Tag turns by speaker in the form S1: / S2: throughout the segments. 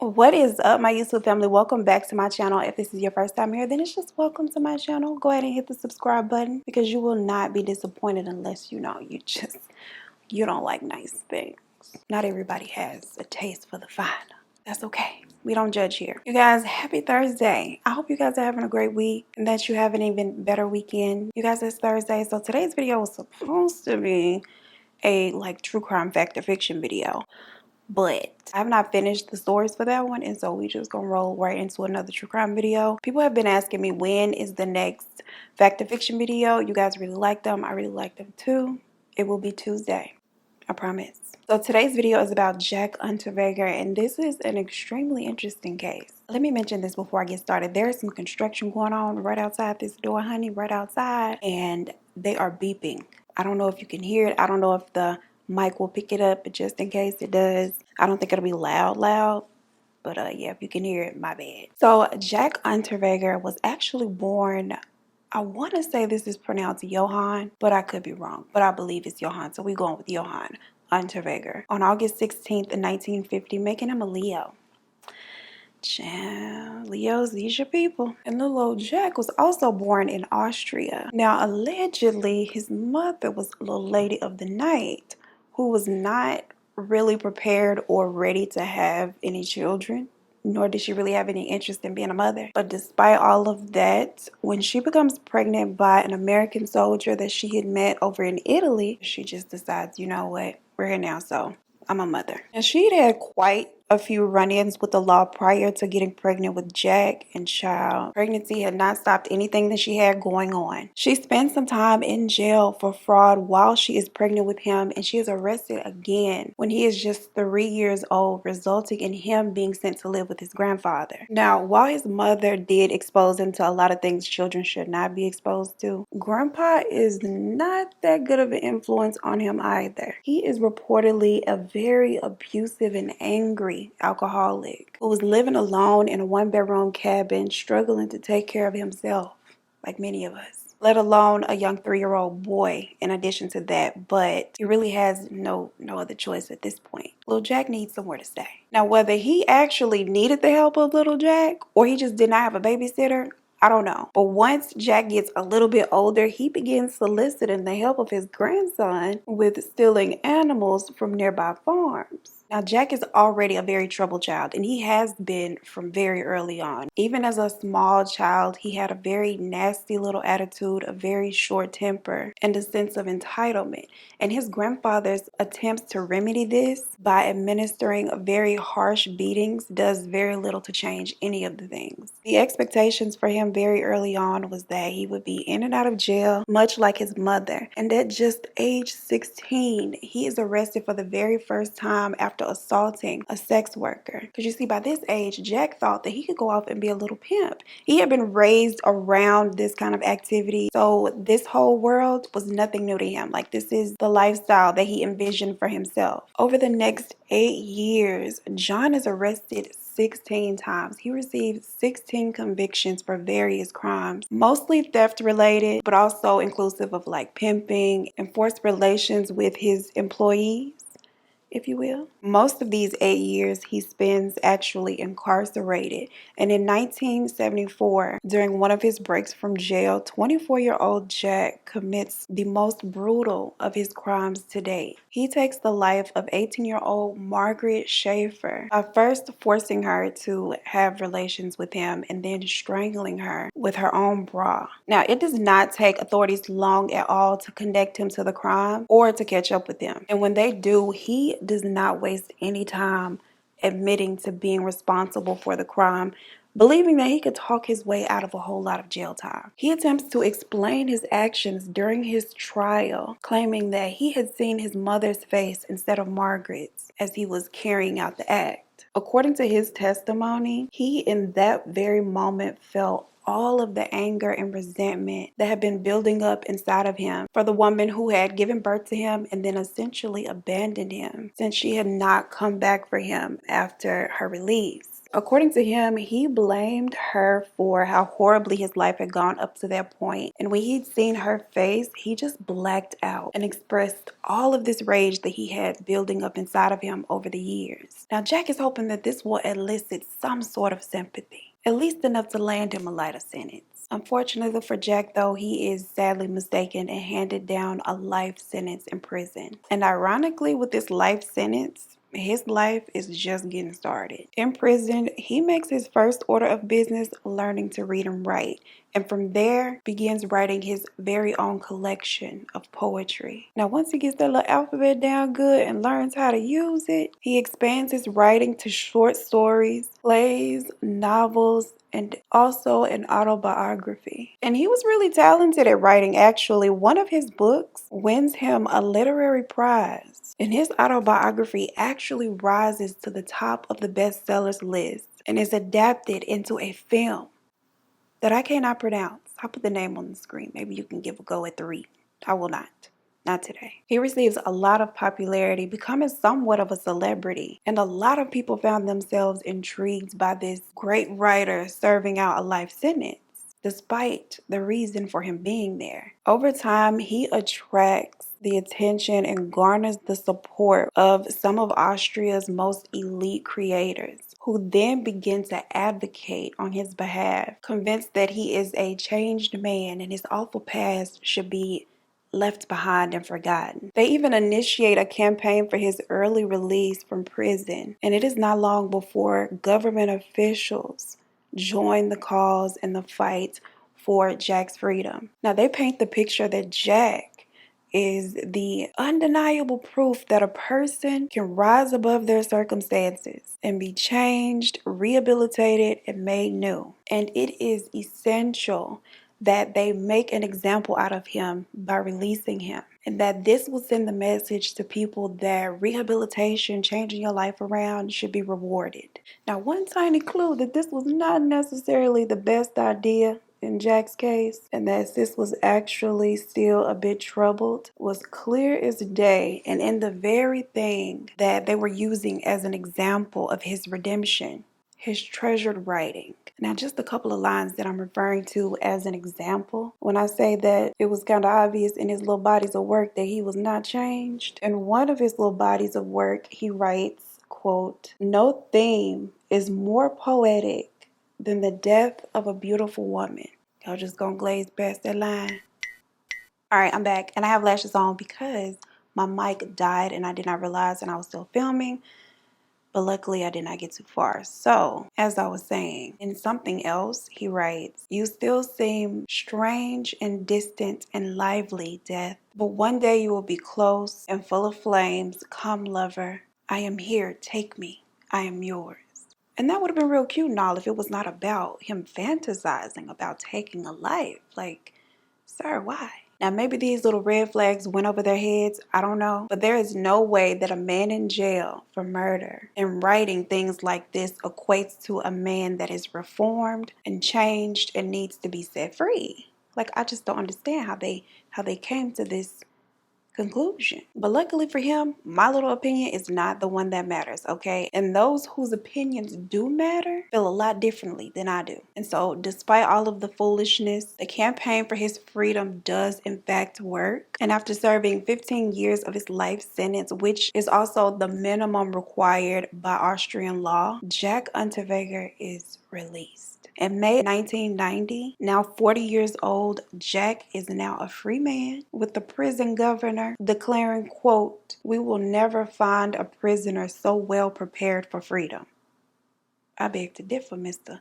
S1: What is up, my YouTube family? Welcome back to my channel. If this is your first time here, then it's just welcome to my channel. Go ahead and hit the subscribe button because you will not be disappointed unless you don't like nice things. Not everybody has a taste for the fine. That's okay. We don't judge here. You guys, happy Thursday. I hope you guys are having a great week and that you have an even better weekend. You guys, it's Thursday, so today's video was supposed to be a true crime fact or fiction video. But I have not finished the stories for that one, and so we just gonna roll right into another true crime video. People have been asking me when is the next fact or fiction video. You guys really like them. I really like them too. It will be Tuesday, I promise. So today's video is about Jack Unterweger, and this is an extremely interesting case. Let me mention this before I get started. There is some construction going on right outside this door, honey, right outside, and they are beeping. I don't know if you can hear it. I don't know if the mic will pick it up, but just in case it does, I don't think it'll be loud, but yeah, if you can hear it, my bad. So Jack Unterweger was actually born, I want to say this is pronounced Johann, but I could be wrong, but I believe it's Johann, so we're going with Johann Unterweger on August 16th in 1950, making him a Leo. Child, Leos, these your people. And little old Jack was also born in Austria. Now, allegedly, his mother was a little lady of the night who was not really prepared or ready to have any children, nor did she really have any interest in being a mother. But despite all of that, when she becomes pregnant by an American soldier that she had met over in Italy, she just decides, you know what, we're here now, so I'm a mother. And she'd had quite a few run-ins with the law prior to getting pregnant with Jack, and child, pregnancy had not stopped anything that she had going on. She spent some time in jail for fraud while she is pregnant with him, and she is arrested again when he is just 3 years old, resulting in him being sent to live with his grandfather. Now, while his mother did expose him to a lot of things children should not be exposed to, Grandpa is not that good of an influence on him either. He is reportedly a very abusive and angry alcoholic who was living alone in a one-bedroom cabin, struggling to take care of himself, like many of us, let alone a young 3-year-old boy in addition to that. But he really has no other choice at this point. Little Jack needs somewhere to stay. Now, whether he actually needed the help of little Jack or he just did not have a babysitter, I don't know. But once Jack gets a little bit older, he begins soliciting the help of his grandson with stealing animals from nearby farms. Now, Jack is already a very troubled child, and he has been from very early on. Even as a small child, he had a very nasty little attitude, a very short temper, and a sense of entitlement. And his grandfather's attempts to remedy this by administering very harsh beatings does very little to change any of the things. The expectations for him very early on was that he would be in and out of jail, much like his mother. And at just age 16, he is arrested for the very first time after assaulting a sex worker. Because you see, by this age, Jack thought that he could go off and be a little pimp. He had been raised around this kind of activity, so this whole world was nothing new to him. Like, this is the lifestyle that he envisioned for himself. Over the next 8 years, John is arrested 16 times. He received 16 convictions for various crimes, mostly theft related, but also inclusive of like pimping and forced relations with his employees, if you will. Most of these 8 years he spends actually incarcerated. And in 1974, during one of his breaks from jail, 24-year-old Jack commits the most brutal of his crimes to date. He takes the life of 18-year-old Margaret Schaefer by first forcing her to have relations with him and then strangling her with her own bra. Now, it does not take authorities long at all to connect him to the crime or to catch up with him. And when they do, he does not waste any time admitting to being responsible for the crime, believing that he could talk his way out of a whole lot of jail time. He attempts to explain his actions during his trial, claiming that he had seen his mother's face instead of Margaret's as he was carrying out the act. According to his testimony, he in that very moment felt all of the anger and resentment that had been building up inside of him for the woman who had given birth to him and then essentially abandoned him since she had not come back for him after her release. According to him, he blamed her for how horribly his life had gone up to that point. And when he'd seen her face, he just blacked out and expressed all of this rage that he had building up inside of him over the years. Now, Jack is hoping that this will elicit some sort of sympathy, at least enough to land him a lighter sentence. Unfortunately for Jack, though, he is sadly mistaken and handed down a life sentence in prison. And ironically, with this life sentence, his life is just getting started. In prison, he makes his first order of business learning to read and write, and from there begins writing his very own collection of poetry. Now, once he gets that little alphabet down good and learns how to use it, he expands his writing to short stories, plays, novels, and also an autobiography. And he was really talented at writing, actually. One of his books wins him a literary prize. And his autobiography actually rises to the top of the bestsellers list and is adapted into a film that I cannot pronounce. I'll put the name on the screen. Maybe you can give a go at the read. I will not. Not today. He receives a lot of popularity, becoming somewhat of a celebrity, and a lot of people found themselves intrigued by this great writer serving out a life sentence, despite the reason for him being there. Over time, he attracts the attention and garners the support of some of Austria's most elite creators, who then begin to advocate on his behalf, convinced that he is a changed man and his awful past should be left behind and forgotten. They even initiate a campaign for his early release from prison, and it is not long before government officials join the cause and the fight for Jack's freedom. Now, they paint the picture that Jack is the undeniable proof that a person can rise above their circumstances and be changed, rehabilitated, and made new. And it is essential that they make an example out of him by releasing him, and that this will send the message to people that rehabilitation, changing your life around, should be rewarded. Now, one tiny clue that this was not necessarily the best idea in Jack's case, and that sis was actually still a bit troubled, was clear as day, and in the very thing that they were using as an example of his redemption: his treasured writing. Now, just a couple of lines that I'm referring to as an example. When I say that it was kind of obvious in his little bodies of work that he was not changed, in one of his little bodies of work, he writes, quote, "No theme is more poetic than the death of a beautiful woman." Y'all just gonna glaze past that line. All right, I'm back, and I have lashes on because my mic died and I did not realize, and I was still filming. But luckily I did not get too far. So, as I was saying, in something else, he writes, "You still seem strange and distant and lively, death. But one day you will be close and full of flames. Come, lover. I am here. Take me. I am yours." And that would have been real cute and all if it was not about him fantasizing about taking a life. Like, sir, why? Now, maybe these little red flags went over their heads. I don't know. But there is no way that a man in jail for murder and writing things like this equates to a man that is reformed and changed and needs to be set free. Like, I just don't understand how they came to this conclusion. But luckily for him, my little opinion is not the one that matters, okay? And those whose opinions do matter feel a lot differently than I do. And so, despite all of the foolishness, the campaign for his freedom does in fact work. And after serving 15 years of his life sentence, which is also the minimum required by Austrian law, Jack Unterweger is released. In May 1990, now 40 years old, Jack is now a free man, with the prison governor declaring, quote, "We will never find a prisoner so well prepared for freedom." I beg to differ, Mr.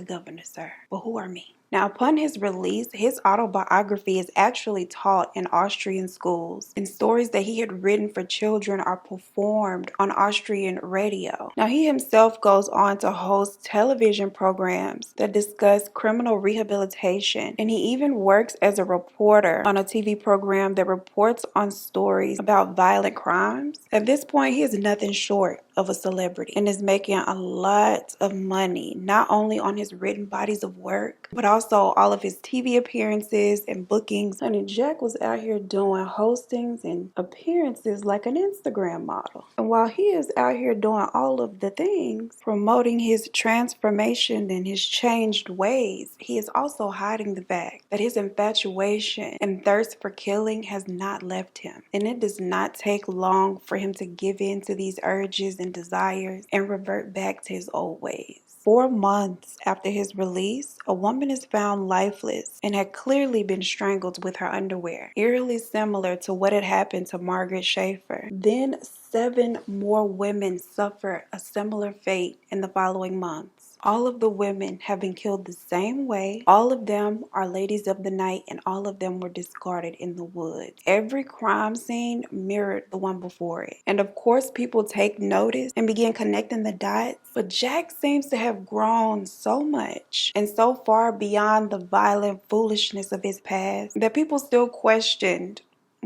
S1: Governor, sir. But who are me? Now, upon his release, his autobiography is actually taught in Austrian schools, and stories that he had written for children are performed on Austrian radio. Now, he himself goes on to host television programs that discuss criminal rehabilitation, and he even works as a reporter on a TV program that reports on stories about violent crimes. At this point, he is nothing short of a celebrity and is making a lot of money, not only on his written bodies of work, but also all of his TV appearances and bookings. Honey, Jack was out here doing hostings and appearances like an Instagram model. And while he is out here doing all of the things, promoting his transformation and his changed ways, he is also hiding the fact that his infatuation and thirst for killing has not left him. And it does not take long for him to give in to these urges and desires and revert back to his old ways. 4 months after his release, a woman is found lifeless and had clearly been strangled with her underwear, eerily similar to what had happened to Margaret Schaefer. Then 7 more women suffered a similar fate in the following months. All of the women have been killed the same way. All of them are ladies of the night, and all of them were discarded in the woods. Every crime scene mirrored the one before it. And of course, people take notice and begin connecting the dots. But Jack seems to have grown so much and so far beyond the violent foolishness of his past that people still questioned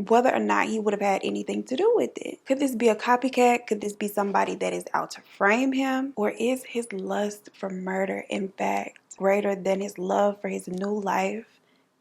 S1: whether or not he would have had anything to do with it. Could this be a copycat? Could this be somebody that is out to frame him? Or is his lust for murder, in fact, greater than his love for his new life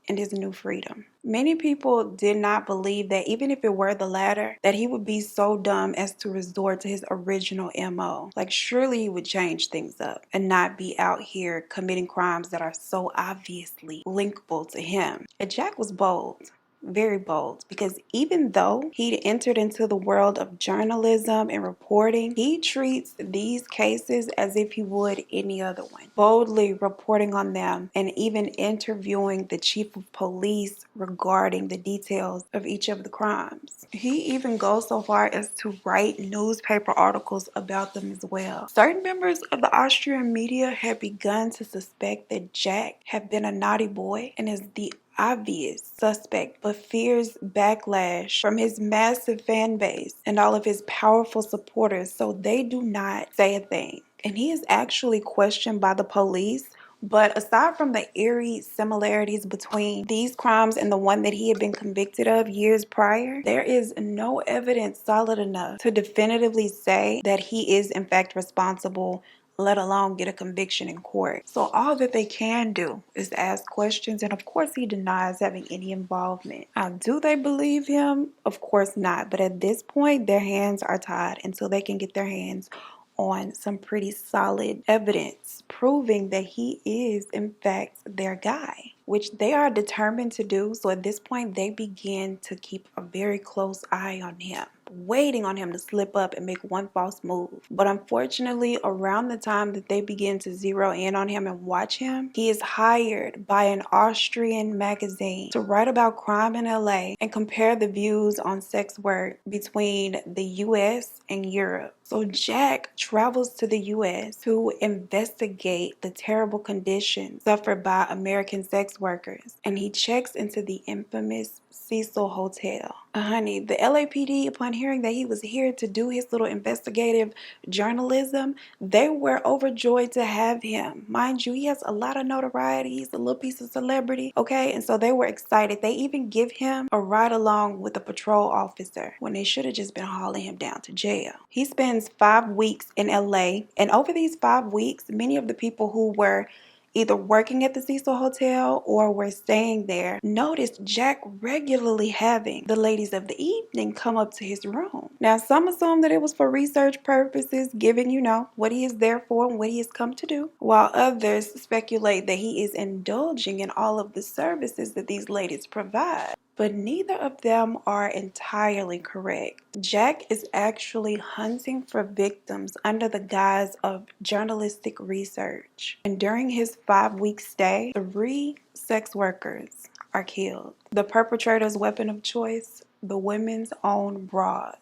S1: and his new freedom? Many people did not believe that even if it were the latter, that he would be so dumb as to resort to his original MO. Like, surely he would change things up and not be out here committing crimes that are so obviously linkable to him. And Jack was bold. Very bold, because even though he'd entered into the world of journalism and reporting, he treats these cases as if he would any other one, boldly reporting on them and even interviewing the chief of police regarding the details of each of the crimes. He even goes so far as to write newspaper articles about them as well. Certain members of the Austrian media had begun to suspect that Jack had been a naughty boy and is the obvious suspect, but fears backlash from his massive fan base and all of his powerful supporters, so they do not say a thing. And he is actually questioned by the police. But aside from the eerie similarities between these crimes and the one that he had been convicted of years prior, there is no evidence solid enough to definitively say that he is in fact responsible, let alone get a conviction in court. So all that they can do is ask questions, and of course he denies having any involvement. Now, do they believe him? Of course not. But at this point, their hands are tied until they can get their hands on some pretty solid evidence proving that he is in fact their guy, which they are determined to do. So at this point, they begin to keep a very close eye on him, waiting on him to slip up and make one false move. But unfortunately, around the time that they begin to zero in on him and watch him, he is hired by an Austrian magazine to write about crime in LA and compare the views on sex work between the US and Europe. So Jack travels to the US to investigate the terrible conditions suffered by American sex workers, and he checks into the infamous Cecil Hotel. Honey, the LAPD, upon hearing that he was here to do his little investigative journalism, they were overjoyed to have him. Mind you, he has a lot of notoriety. He's a little piece of celebrity, okay? And so they were excited. They even give him a ride along with a patrol officer when they should have just been hauling him down to jail. He spends 5 weeks in LA, and over these 5 weeks, many of the people who were either working at the Cecil Hotel or were staying there noticed Jack regularly having the ladies of the evening come up to his room. Now, some assume that it was for research purposes, given, what he is there for and what he has come to do, while others speculate that he is indulging in all of the services that these ladies provide. But neither of them are entirely correct. Jack is actually hunting for victims under the guise of journalistic research. And during his 5-week stay, 3 sex workers are killed. The perpetrator's weapon of choice, the women's own bras.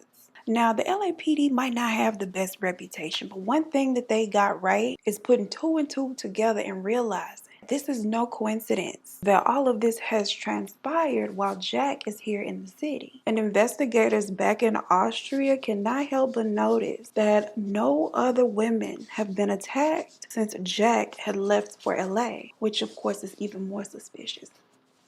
S1: Now, the LAPD might not have the best reputation, but one thing that they got right is putting 2 and 2 together and realizing This is no coincidence that all of this has transpired while Jack is here in the city. And investigators back in Austria cannot help but notice that no other women have been attacked since Jack had left for LA, which of course is even more suspicious.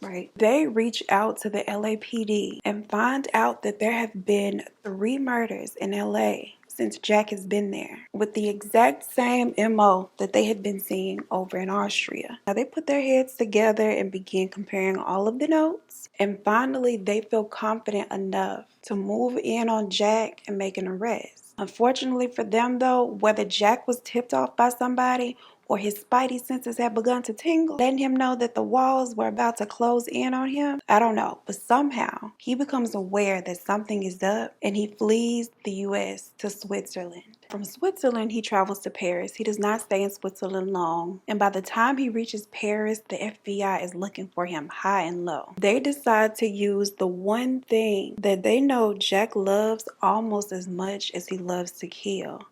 S1: Right. They reach out to the LAPD and find out that there have been 3 murders in LA since Jack has been there, with the exact same MO that they had been seeing over in Austria. Now they put their heads together and begin comparing all of the notes, and finally they feel confident enough to move in on Jack and make an arrest. Unfortunately for them though, whether Jack was tipped off by somebody or his spidey senses had begun to tingle, letting him know that the walls were about to close in on him, I don't know. But somehow, he becomes aware that something is up and he flees the US to Switzerland. From Switzerland, he travels to Paris. He does not stay in Switzerland long, and by the time he reaches Paris, the FBI is looking for him high and low. They decide to use the one thing that they know Jack loves almost as much as he loves to kill: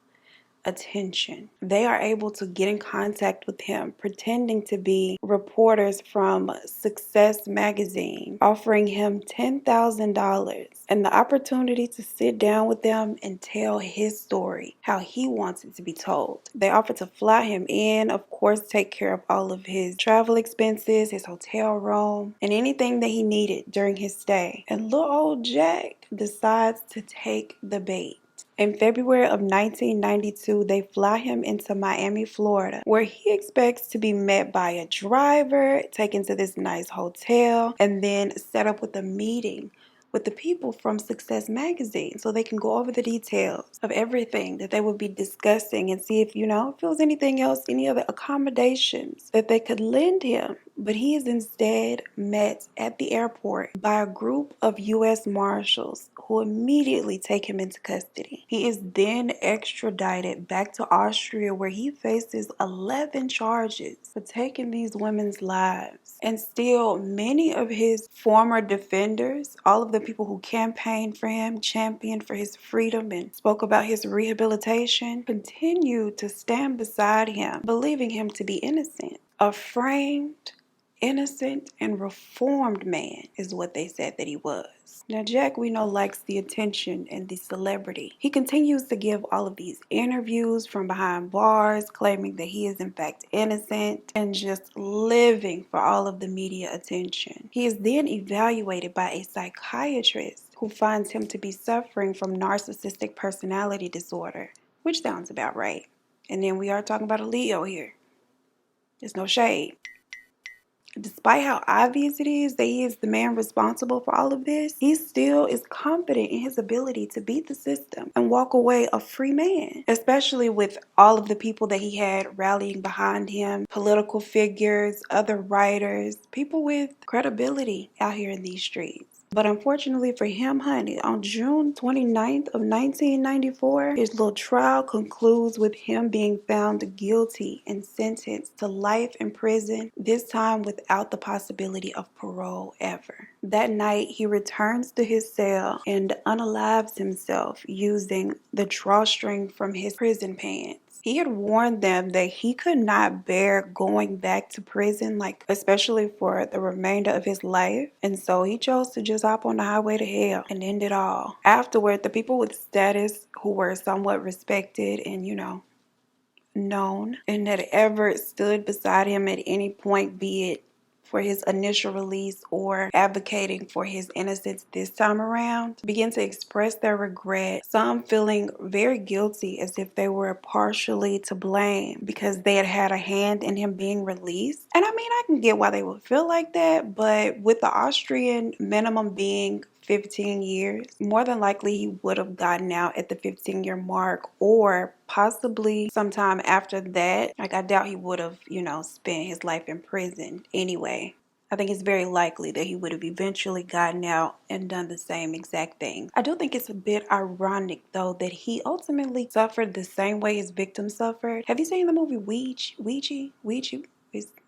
S1: attention. They are able to get in contact with him, pretending to be reporters from Success magazine, offering him $10,000 and the opportunity to sit down with them and tell his story, how he wants it to be told. They offer to fly him in, of course, take care of all of his travel expenses, his hotel room, and anything that he needed during his stay. And little old Jack decides to take the bait. In February of 1992, they fly him into Miami, Florida, where he expects to be met by a driver, taken to this nice hotel, and then set up with a meeting with the people from Success magazine so they can go over the details of everything that they would be discussing and see if, if there was anything else, any other accommodations that they could lend him. But he is instead met at the airport by a group of U.S. Marshals who immediately take him into custody. He is then extradited back to Austria, where he faces 11 charges for taking these women's lives. And still, many of his former defenders, all of the people who campaigned for him, championed for his freedom, and spoke about his rehabilitation, continue to stand beside him, believing him to be innocent. A framed, innocent, and reformed man is what they said that he was. Now, Jack, we know, likes the attention and the celebrity. He continues to give all of these interviews from behind bars, claiming that he is in fact innocent and just living for all of the media attention. He is then evaluated by a psychiatrist who finds him to be suffering from narcissistic personality disorder, which sounds about right. And then we are talking about a Leo here. There's no shade. Despite how obvious it is that he is the man responsible for all of this, he still is confident in his ability to beat the system and walk away a free man, especially with all of the people that he had rallying behind him, political figures, other writers, people with credibility out here in these streets. But unfortunately for him, honey, on June 29th of 1994, his little trial concludes with him being found guilty and sentenced to life in prison, this time without the possibility of parole ever. That night, he returns to his cell and unalives himself using the drawstring from his prison pants. He had warned them that he could not bear going back to prison, especially for the remainder of his life. And so he chose to just hop on the highway to hell and end it all. Afterward, the people with status who were somewhat respected and, known and had ever stood beside him at any point, be it for his initial release or advocating for his innocence this time around, begin to express their regret, some feeling very guilty as if they were partially to blame because they had had a hand in him being released. And I mean, I can get why they would feel like that, but with the Austrian minimum being 15 years, more than likely he would have gotten out at the 15-year mark, or possibly sometime after that. I doubt he would have, spent his life in prison anyway. I think it's very likely that he would have eventually gotten out and done the same exact thing. I do think it's a bit ironic, though, that he ultimately suffered the same way his victim suffered. Have you seen the movie Ouija?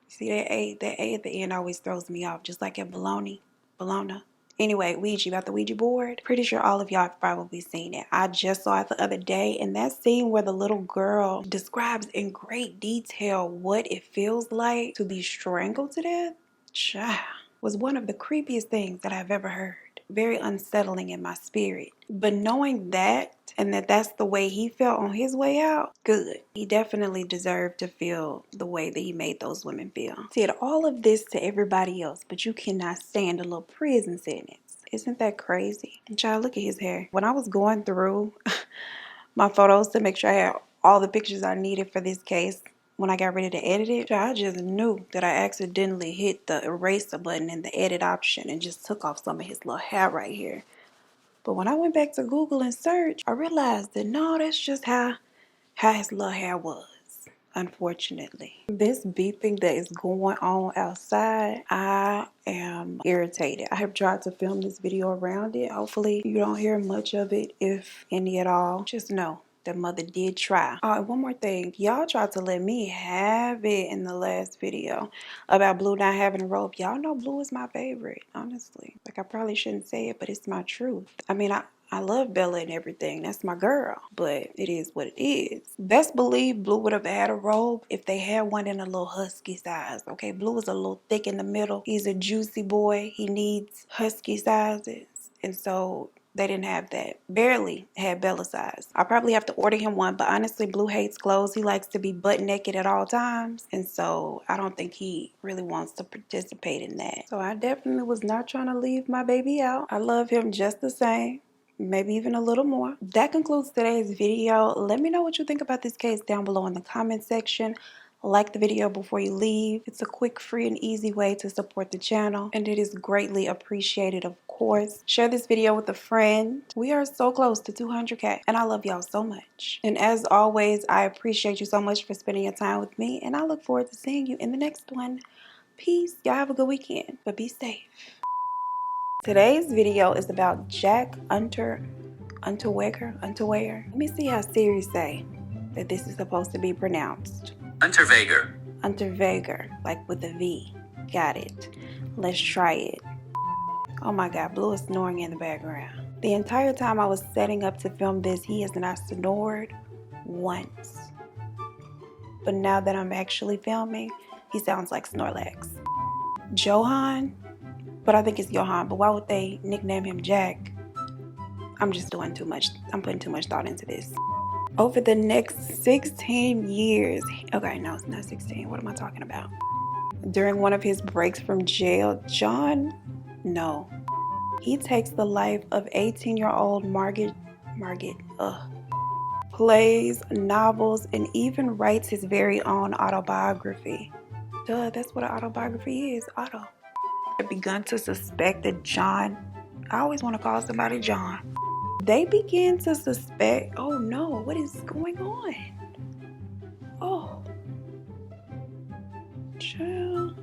S1: See that A? That A at the end always throws me off, just like at Bologna. Anyway, Ouija, about the Ouija board. Pretty sure all of y'all have probably seen it. I just saw it the other day, and that scene where the little girl describes in great detail what it feels like to be strangled to death, child, was one of the creepiest things that I've ever heard. Very unsettling in my spirit. But knowing that, and that's the way he felt on his way out, good. He definitely deserved to feel the way that he made those women feel. Did all of this to everybody else, but you cannot stand a little prison sentence. Isn't that crazy? And child, look at his hair. When I was going through my photos to make sure I had all the pictures I needed for this case, when I got ready to edit it, I just knew that I accidentally hit the eraser button in the edit option and just took off some of his little hair right here. But when I went back to Google and search, I realized that no, that's just how his little hair was, unfortunately. This beeping that is going on outside, I am irritated. I have tried to film this video around it. Hopefully you don't hear much of it, if any at all. Just know that mother did try. Oh, and one more thing. Y'all tried to let me have it in the last video about Blue not having a robe. Y'all know Blue is my favorite, honestly. Like, I probably shouldn't say it, but it's my truth. I mean, I love Bella and everything. That's my girl. But it is what it is. Best believe Blue would have had a robe if they had one in a little husky size. Okay, Blue is a little thick in the middle. He's a juicy boy. He needs husky sizes. And so they didn't have that. Barely had Bella size. I probably have to order him one, but honestly, Blue hates clothes. He likes to be butt naked at all times. And so I don't think he really wants to participate in that. So I definitely was not trying to leave my baby out. I love him just the same. Maybe even a little more. That concludes today's video. Let me know what you think about this case down below in the comment section. Like the video before you leave. It's a quick, free, and easy way to support the channel, and it is greatly appreciated, of course. Share this video with a friend. We are so close to 200K, and I love y'all so much. And as always, I appreciate you so much for spending your time with me, and I look forward to seeing you in the next one. Peace. Y'all have a good weekend, but be safe. Today's video is about Jack Unterweger. Let me see how Siri say that this is supposed to be pronounced.
S2: Unterweger.
S1: Unterweger, like with a V. Got it. Let's try it. Oh my God, Blue is snoring in the background. The entire time I was setting up to film this, he has not snored once. But now that I'm actually filming, he sounds like Snorlax. Johann, but I think it's Johann, but why would they nickname him Jack? I'm just doing too much. I'm putting too much thought into this. Over the next 16 years, okay, no, it's not 16. What am I talking about? During one of his breaks from jail, he takes the life of 18-year-old Margaret, plays novels, and even writes his very own autobiography. Duh, that's what an autobiography is, auto. I've begun to suspect that John, I always want to call somebody John. They begin to suspect, oh no, what is going on? Oh, child.